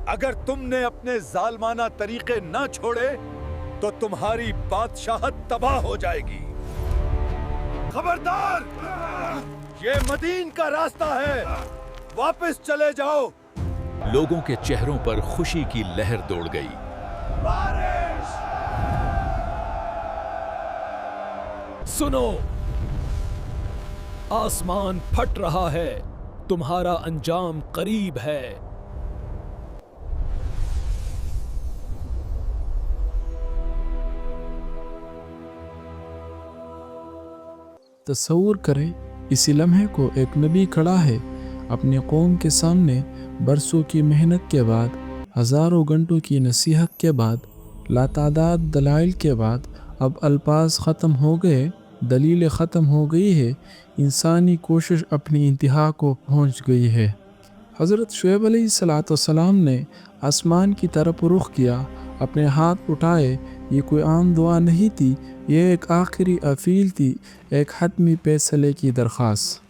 اگر تم نے اپنے ظالمانہ طریقے نہ چھوڑے تو تمہاری بادشاہت تباہ ہو جائے گی۔ خبردار، یہ مدین کا راستہ ہے، واپس چلے جاؤ۔ لوگوں کے چہروں پر خوشی کی لہر دوڑ گئی۔ سنو، آسمان پھٹ رہا ہے، تمہارا انجام قریب ہے۔ تصور کریں اسی لمحے کو، ایک نبی کھڑا ہے اپنی قوم کے سامنے، برسوں کی محنت کے بعد، ہزاروں گھنٹوں کی نصیحت کے بعد، لاتعداد دلائل کے بعد، اب الفاظ ختم ہو گئے، دلیل ختم ہو گئی ہے، انسانی کوشش اپنی انتہا کو پہنچ گئی ہے۔ حضرت شعیب علیہ السلام نے آسمان کی طرف رخ کیا، اپنے ہاتھ اٹھائے۔ یہ کوئی عام دعا نہیں تھی، یہ ایک آخری اپیل تھی، ایک حتمی فیصلے کی درخواست۔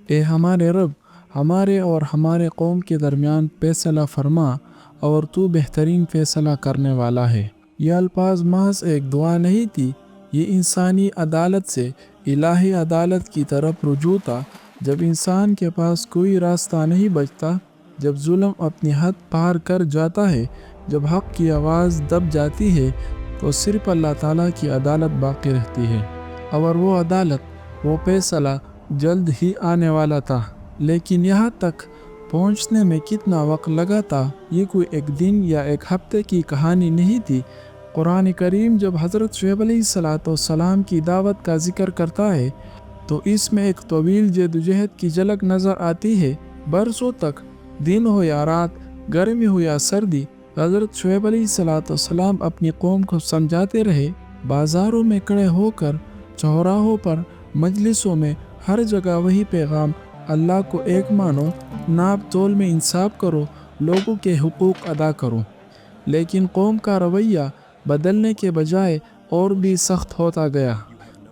اے ہمارے رب، ہمارے اور ہمارے قوم کے درمیان فیصلہ فرما، اور تو بہترین فیصلہ کرنے والا ہے۔ یہ الفاظ محض ایک دعا نہیں تھی، یہ انسانی عدالت سے الہی عدالت کی طرف رجوع تھا۔ جب انسان کے پاس کوئی راستہ نہیں بچتا، جب ظلم اپنی حد پار کر جاتا ہے، جب حق کی آواز دب جاتی ہے، تو صرف اللہ تعالیٰ کی عدالت باقی رہتی ہے۔ اور وہ عدالت، وہ فیصلہ جلد ہی آنے والا تھا، لیکن یہاں تک پہنچنے میں کتنا وقت لگا تھا، یہ کوئی ایک دن یا ایک ہفتے کی کہانی نہیں تھی۔ قرآن کریم جب حضرت شعیب علیہ السلام کی دعوت کا ذکر کرتا ہے تو اس میں ایک طویل جدوجہد کی جھلک نظر آتی ہے۔ برسوں تک، دن ہو یا رات، گرمی ہو یا سردی، حضرت شعیب علیہ السلام اپنی قوم کو سمجھاتے رہے۔ بازاروں میں کھڑے ہو کر، چوراہوں پر، مجلسوں میں، ہر جگہ وہی پیغام، اللہ کو ایک مانو، ناپ تول میں انصاف کرو، لوگوں کے حقوق ادا کرو۔ لیکن قوم کا رویہ بدلنے کے بجائے اور بھی سخت ہوتا گیا۔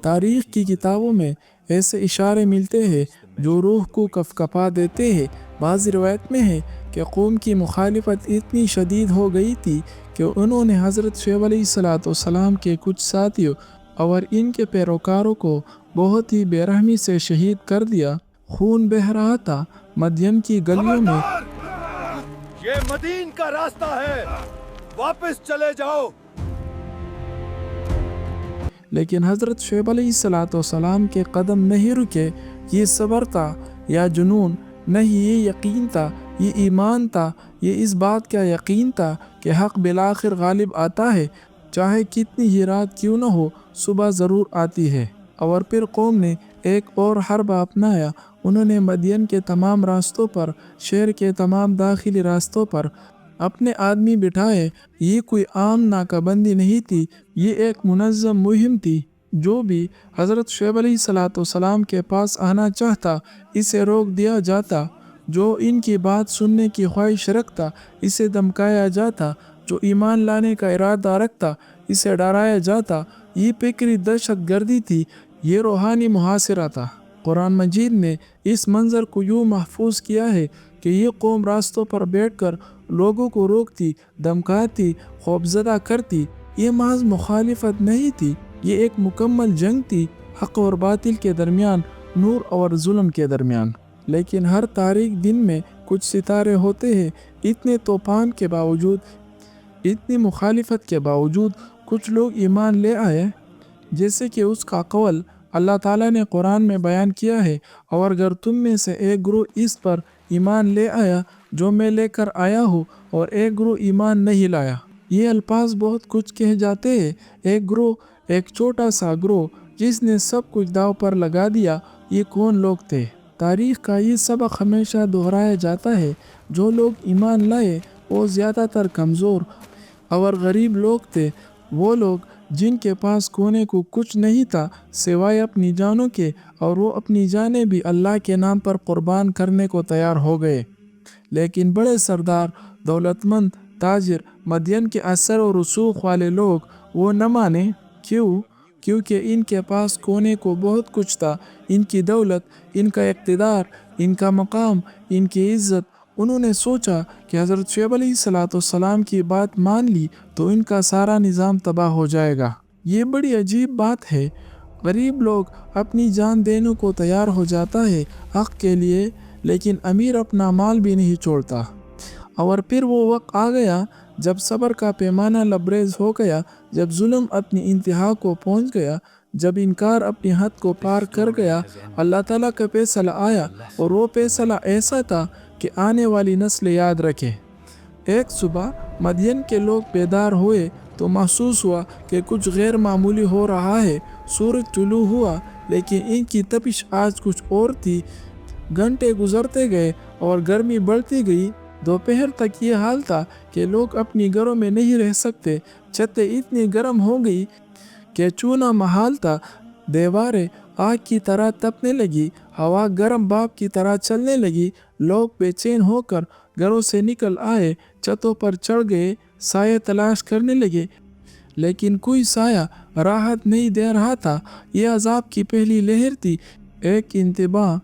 تاریخ کی کتابوں میں ایسے اشارے ملتے ہیں جو روح کو کپکپا دیتے ہیں۔ بعض روایت میں ہے کہ قوم کی مخالفت اتنی شدید ہو گئی تھی کہ انہوں نے حضرت شعیب علیہ السلام کے کچھ ساتھیوں اور ان کے پیروکاروں کو بہت ہی بے رحمی سے شہید کر دیا۔ خون بہہ رہا تھا مدین کی گلیوں میں۔ یہ مدین کا راستہ ہے، واپس چلے جاؤ۔ لیکن حضرت شعیب علیہ السلام کے قدم نہیں رکے۔ یہ صبر تھا یا جنون؟ نہیں، یہ یقین تھا، یہ ایمان تھا، یہ اس بات کا یقین تھا کہ حق بالآخر غالب آتا ہے، چاہے کتنی ہی رات کیوں نہ ہو، صبح ضرور آتی ہے۔ اور پھر قوم نے ایک اور حربہ اپنایا۔ انہوں نے مدین کے تمام راستوں پر، شہر کے تمام داخلی راستوں پر اپنے آدمی بٹھائے۔ یہ کوئی عام ناکہ بندی نہیں تھی، یہ ایک منظم مہم تھی۔ جو بھی حضرت شعیب علیہ السلام کے پاس آنا چاہتا، اسے روک دیا جاتا۔ جو ان کی بات سننے کی خواہش رکھتا، اسے دھمکایا جاتا۔ جو ایمان لانے کا ارادہ رکھتا، اسے ڈرایا جاتا۔ یہ فکری دہشت گردی تھی، یہ روحانی محاصرہ تھا۔ قرآن مجید نے اس منظر کو یوں محفوظ کیا ہے کہ یہ قوم راستوں پر بیٹھ کر لوگوں کو روکتی، دھمکاتی، خوفزدہ کرتی۔ یہ محض مخالفت نہیں تھی، یہ ایک مکمل جنگ تھی، حق اور باطل کے درمیان، نور اور ظلم کے درمیان۔ لیکن ہر تاریک دن میں کچھ ستارے ہوتے ہیں۔ اتنے طوفان کے باوجود، اتنی مخالفت کے باوجود، کچھ لوگ ایمان لے آئے، جیسے کہ اس کا قول اللہ تعالیٰ نے قرآن میں بیان کیا ہے، اور اگر تم میں سے ایک گروہ اس پر ایمان لے آیا جو میں لے کر آیا ہوں، اور ایک گروہ ایمان نہیں لایا۔ یہ الفاظ بہت کچھ کہہ جاتے ہیں۔ ایک گروہ، ایک چھوٹا سا گروہ جس نے سب کچھ داؤ پر لگا دیا، یہ کون لوگ تھے؟ تاریخ کا یہ سبق ہمیشہ دہرایا جاتا ہے۔ جو لوگ ایمان لائے وہ زیادہ تر کمزور اور غریب لوگ تھے، وہ لوگ جن کے پاس کھونے کو کچھ نہیں تھا سوائے اپنی جانوں کے، اور وہ اپنی جانیں بھی اللہ کے نام پر قربان کرنے کو تیار ہو گئے۔ لیکن بڑے سردار، دولت مند، تاجر، مدین کے اثر و رسوخ والے لوگ وہ نہ مانے۔ کیوں؟ کیونکہ ان کے پاس کھونے کو بہت کچھ تھا۔ ان کی دولت، ان کا اقتدار، ان کا مقام، ان کی عزت انہوں نے سوچا کہ حضرت شعیب علیہ السلام کی بات مان لی تو ان کا سارا نظام تباہ ہو جائے گا۔ یہ بڑی عجیب بات ہے، غریب لوگ اپنی جان دینے کو تیار ہو جاتا ہے حق کے لیے، لیکن امیر اپنا مال بھی نہیں چھوڑتا۔ اور پھر وہ وقت آ گیا جب صبر کا پیمانہ لبریز ہو گیا، جب ظلم اپنی انتہا کو پہنچ گیا، جب انکار اپنی حد کو پار کر گیا، اللہ تعالیٰ کا فیصلہ آیا، اور وہ فیصلہ ایسا تھا کہ آنے والی نسل یاد رکھے۔ ایک صبح مدین کے لوگ بیدار ہوئے تو محسوس ہوا کہ کچھ غیر معمولی ہو رہا ہے۔ سورج طلوع ہوا، لیکن ان کی تپش آج کچھ اور تھی۔ گھنٹے گزرتے گئے اور گرمی بڑھتی گئی۔ دوپہر تک یہ حال تھا کہ لوگ اپنی گھروں میں نہیں رہ سکتے، چھتیں اتنی گرم ہو گئی کہ چونا محال تھا، دیواریں آگ کی طرح تپنے لگی، ہوا گرم بھاپ کی طرح چلنے لگی۔ لوگ بے چین ہو کر گھروں سے نکل آئے، چھتوں پر چڑھ گئے، سایہ تلاش کرنے لگے، لیکن کوئی سایہ راحت نہیں دے رہا تھا۔ یہ عذاب کی پہلی لہر تھی، ایک انتباہ،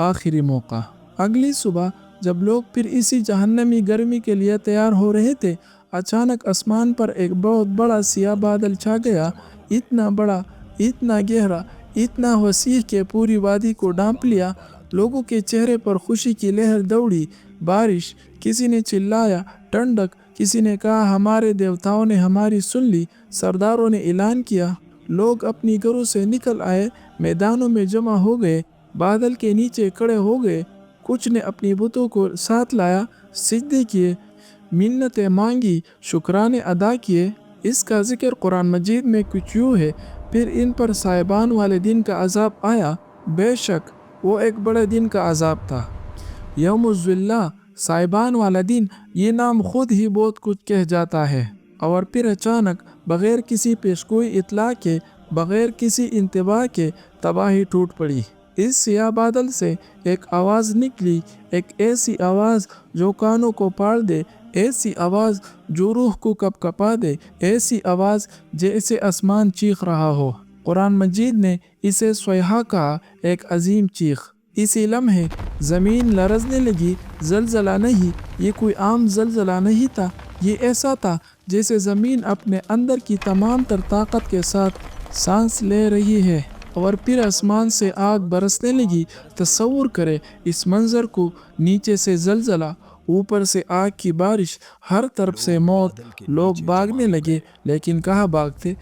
آخری موقع۔ اگلی صبح جب لوگ پھر اسی جہنمی گرمی کے لیے تیار ہو رہے تھے، اچانک آسمان پر ایک بہت بڑا سیاہ بادل چھا گیا، اتنا بڑا، اتنا گہرا، اتنا وسیع کہ پوری وادی کو ڈھانپ لیا۔ لوگوں کے چہرے پر خوشی کی لہر دوڑی۔ بارش، کسی نے چلایا، ٹھنڈک، کسی نے کہا ہمارے دیوتاؤں نے ہماری سن لی۔ سرداروں نے اعلان کیا، لوگ اپنی گھروں سے نکل آئے، میدانوں میں جمع ہو گئے، بادل کے نیچے کھڑے ہو گئے۔ کچھ نے اپنی بتوں کو ساتھ لایا، سجدے کیے، منتیں مانگی، شکرانے ادا کیے۔ اس کا ذکر قرآن مجید میں کچھ یوں ہے، پھر ان پر صاحبان والے دن کا عذاب آیا۔ بے شک وہ ایک بڑے دن کا عذاب تھا۔ یوم الذلہ، صاحبان والا دن، یہ نام خود ہی بہت کچھ کہہ جاتا ہے۔ اور پھر اچانک بغیر کسی پیشگوئی اطلاع کے، بغیر کسی انتباہ کے، تباہی ٹوٹ پڑی۔ اس سیاہ بادل سے ایک آواز نکلی، ایک ایسی آواز جو کانوں کو پھاڑ دے، ایسی آواز جو روح کو کپکپا دے، ایسی آواز جیسے آسمان چیخ رہا ہو۔ قرآن مجید نے اسے صیحہ کہا، ایک عظیم چیخ۔ اسی لمحے زمین لرزنے لگی، زلزلہ نہیں، یہ کوئی عام زلزلہ نہیں تھا، یہ ایسا تھا جیسے زمین اپنے اندر کی تمام تر طاقت کے ساتھ سانس لے رہی ہے۔ اور پھر آسمان سے آگ برسنے لگی۔ تصور کرے اس منظر کو، نیچے سے زلزلہ، اوپر سے آگ کی بارش، ہر طرف سے موت۔ لوگ بھاگنے لگے، لیکن کہاں بھاگتے؟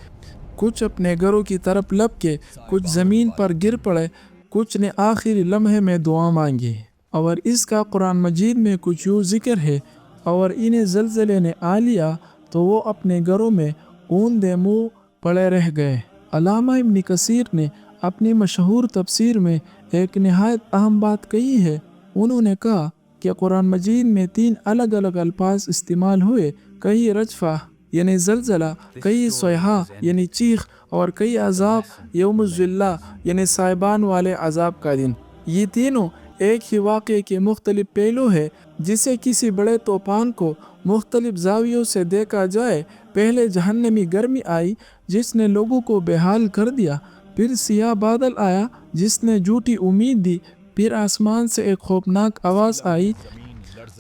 کچھ اپنے گھروں کی طرف لپکے، کچھ زمین پر گر پڑے، کچھ نے آخری لمحے میں دعا مانگی۔ اور اس کا قرآن مجید میں کچھ یوں ذکر ہے، اور انہیں زلزلے نے آ لیا تو وہ اپنے گھروں میں اوندے منہ پڑے رہ گئے۔ علامہ ابن کثیر نے اپنی مشہور تفسیر میں ایک نہایت اہم بات کہی ہے۔ انہوں نے کہا کہ قرآن مجید میں 3 الگ الگ الفاظ استعمال ہوئے، کئی رجفہ یعنی زلزلہ، کئی صیحہ یعنی چیخ، اور کئی عذاب یوم الذلہ یعنی صاحبان والے عذاب کا دن۔ یہ تینوں ایک ہی واقعے کے مختلف پہلو ہے۔ جسے کسی بڑے طوفان کو مختلف زاویوں سے دیکھا جائے، پہلے جہنمی گرمی آئی جس نے لوگوں کو بے حال کر دیا، پھر سیاہ بادل آیا جس نے جھوٹی امید دی، پھر آسمان سے ایک خوفناک آواز آئی،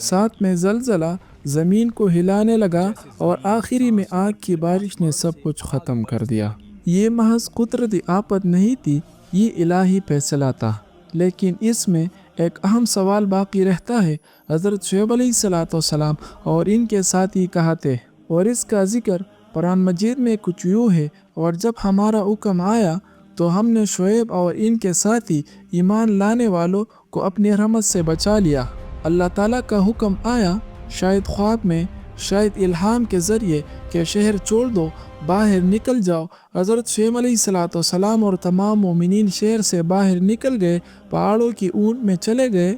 ساتھ میں زلزلہ زمین کو ہلانے لگا، اور آخری میں آگ کی بارش نے سب کچھ ختم کر دیا۔ یہ محض قدرتی آفت نہیں تھی، یہ الہی فیصلہ تھا۔ لیکن اس میں ایک اہم سوال باقی رہتا ہے، حضرت شعیب علیہ السلام اور ان کے ساتھی کہاں تھے؟ اور اس کا ذکر قرآن مجید میں کچھ یوں ہے، اور جب ہمارا حکم آیا تو ہم نے شعیب اور ان کے ساتھی ایمان لانے والوں کو اپنی رحمت سے بچا لیا۔ اللہ تعالیٰ کا حکم آیا، شاید خواب میں، شاید الہام کے ذریعے، کہ شہر چھوڑ دو، باہر نکل جاؤ۔ حضرت شعیب علیہ السلام اور تمام مومنین شہر سے باہر نکل گئے، پہاڑوں کی اونٹ میں چلے گئے،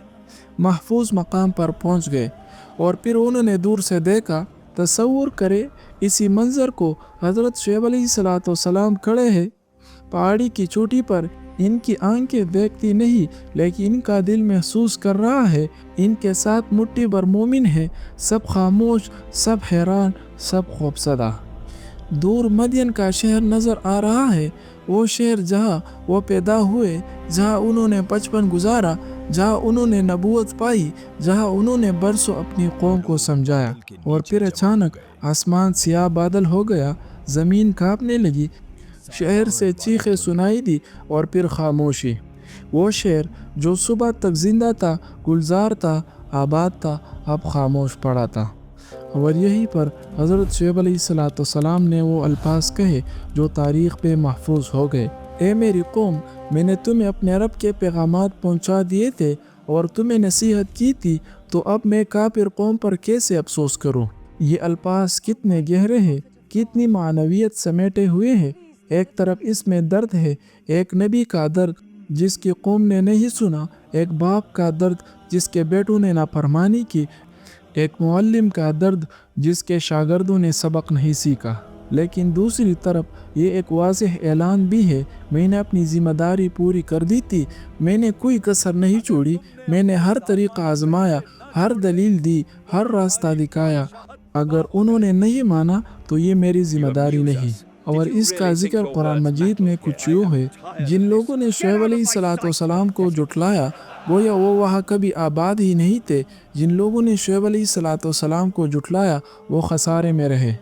محفوظ مقام پر پہنچ گئے، اور پھر انہوں نے دور سے دیکھا۔ تصور کرے اسی منظر کو، حضرت شعیب علیہ السلام کھڑے ہیں پہاڑی کی چوٹی پر، ان کی آنکھیں دیکھتی نہیں لیکن ان کا دل محسوس کر رہا ہے، ان کے ساتھ مٹھی بھر مومن ہے، سب خاموش، سب حیران، سب خوفزدہ۔ دور مدین کا شہر نظر آ رہا ہے، وہ شہر جہاں وہ پیدا ہوئے، جہاں انہوں نے بچپن گزارا، جہاں انہوں نے نبوت پائی، جہاں انہوں نے برسوں اپنی قوم کو سمجھایا، اور پھر اچانک آسمان سیاہ بادل ہو گیا، زمین کانپنے لگی، شہر سے چیخیں سنائی دی اور پھر خاموشی۔ وہ شہر جو صبح تک زندہ تھا، گلزار تھا، آباد تھا، اب خاموش پڑا تھا۔ اور یہیں پر حضرت شعیب علیہ السلام نے وہ الفاظ کہے جو تاریخ پہ محفوظ ہو گئے: اے میری قوم، میں نے تمہیں اپنے رب کے پیغامات پہنچا دیے تھے اور تمہیں نصیحت کی تھی، تو اب میں کافر قوم پر کیسے افسوس کروں؟ یہ الفاظ کتنے گہرے ہیں، کتنی معنویت سمیٹے ہوئے ہیں۔ ایک طرف اس میں درد ہے، ایک نبی کا درد جس کی قوم نے نہیں سنا، ایک باپ کا درد جس کے بیٹوں نے نافرمانی کی، ایک معلم کا درد جس کے شاگردوں نے سبق نہیں سیکھا۔ لیکن دوسری طرف یہ ایک واضح اعلان بھی ہے: میں نے اپنی ذمہ داری پوری کر دی تھی، میں نے کوئی کسر نہیں چھوڑی، میں نے ہر طریقہ آزمایا، ہر دلیل دی، ہر راستہ دکھایا۔ اگر انہوں نے نہیں مانا تو یہ میری ذمہ داری نہیں۔ اور اس کا ذکر قرآن مجید میں کچھ یوں ہے: جن لوگوں نے شعیب علیہ السلام کو جھٹلایا، گویا وہ وہاں کبھی آباد ہی نہیں تھے۔ جن لوگوں نے شعیب علیہ السلام کو جھٹلایا وہ خسارے میں رہے۔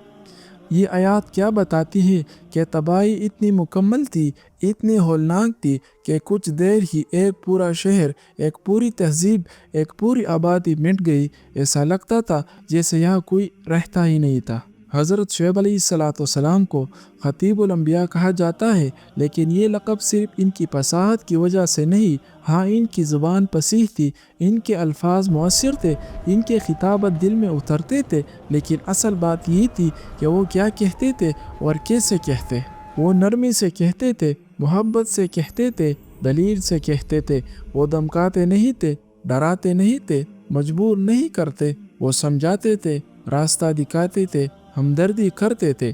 یہ آیات کیا بتاتی ہے کہ تباہی اتنی مکمل تھی، اتنی ہولناک تھی کہ کچھ دیر ہی ایک پورا شہر، ایک پوری تہذیب، ایک پوری آبادی مٹ گئی۔ ایسا لگتا تھا جیسے یہاں کوئی رہتا ہی نہیں تھا۔ حضرت شعیب علیہ السلام کو خطیب الانبیاء کہا جاتا ہے، لیکن یہ لقب صرف ان کی فصاحت کی وجہ سے نہیں، ہاں ان کی زبان فصیح تھی، ان کے الفاظ مؤثر تھے، ان کے خطابت دل میں اترتے تھے، لیکن اصل بات یہ تھی کہ وہ کیا کہتے تھے اور کیسے کہتے۔ وہ نرمی سے کہتے تھے، محبت سے کہتے تھے، دلیل سے کہتے تھے۔ وہ دمکاتے نہیں تھے، ڈراتے نہیں تھے، مجبور نہیں کرتے، وہ سمجھاتے تھے، راستہ دکھاتے تھے، ہمدردی کرتے تھے۔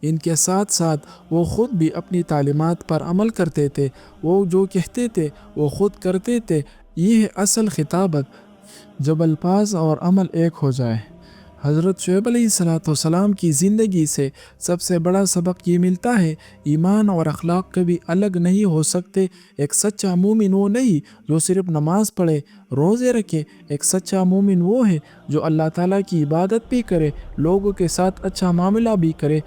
ان کے ساتھ ساتھ وہ خود بھی اپنی تعلیمات پر عمل کرتے تھے، وہ جو کہتے تھے وہ خود کرتے تھے۔ یہ ہے اصل خطابت، جب الفاظ اور عمل ایک ہو جائے۔ حضرت شعیب علیہ السلام کی زندگی سے سب سے بڑا سبق یہ ملتا ہے: ایمان اور اخلاق کبھی الگ نہیں ہو سکتے۔ ایک سچا مومن وہ نہیں جو صرف نماز پڑھے، روزے رکھے۔ ایک سچا مومن وہ ہے جو اللہ تعالیٰ کی عبادت بھی کرے، لوگوں کے ساتھ اچھا معاملہ بھی کرے،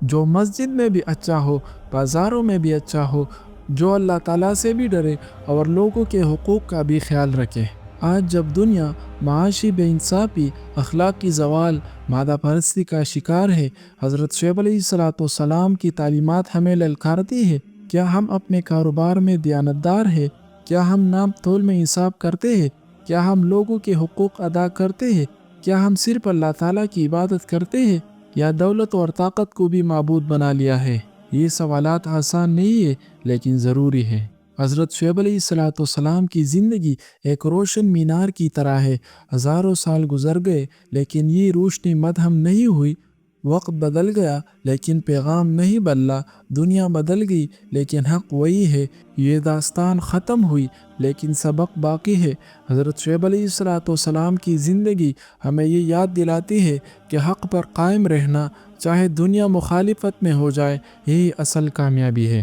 جو مسجد میں بھی اچھا ہو، بازاروں میں بھی اچھا ہو، جو اللہ تعالیٰ سے بھی ڈرے اور لوگوں کے حقوق کا بھی خیال رکھے۔ آج جب دنیا معاشی بے انصافی، اخلاقی زوال، مادہ پرستی کا شکار ہے، حضرت شعیب علیہ السلام کی تعلیمات ہمیں للکارتی ہے: کیا ہم اپنے کاروبار میں دیانتدار ہیں؟ کیا ہم نام تول میں انصاف کرتے ہیں؟ کیا ہم لوگوں کے حقوق ادا کرتے ہیں؟ کیا ہم صرف اللہ تعالیٰ کی عبادت کرتے ہیں یا دولت اور طاقت کو بھی معبود بنا لیا ہے؟ یہ سوالات آسان نہیں ہے لیکن ضروری ہے۔ حضرت شعیب علیہ السلام کی زندگی ایک روشن مینار کی طرح ہے۔ ہزاروں سال گزر گئے لیکن یہ روشنی مدھم نہیں ہوئی۔ وقت بدل گیا لیکن پیغام نہیں بدلا۔ دنیا بدل گئی لیکن حق وہی ہے۔ یہ داستان ختم ہوئی لیکن سبق باقی ہے۔ حضرت شعیب علیہ السلام کی زندگی ہمیں یہ یاد دلاتی ہے کہ حق پر قائم رہنا، چاہے دنیا مخالفت میں ہو جائے، یہی اصل کامیابی ہے۔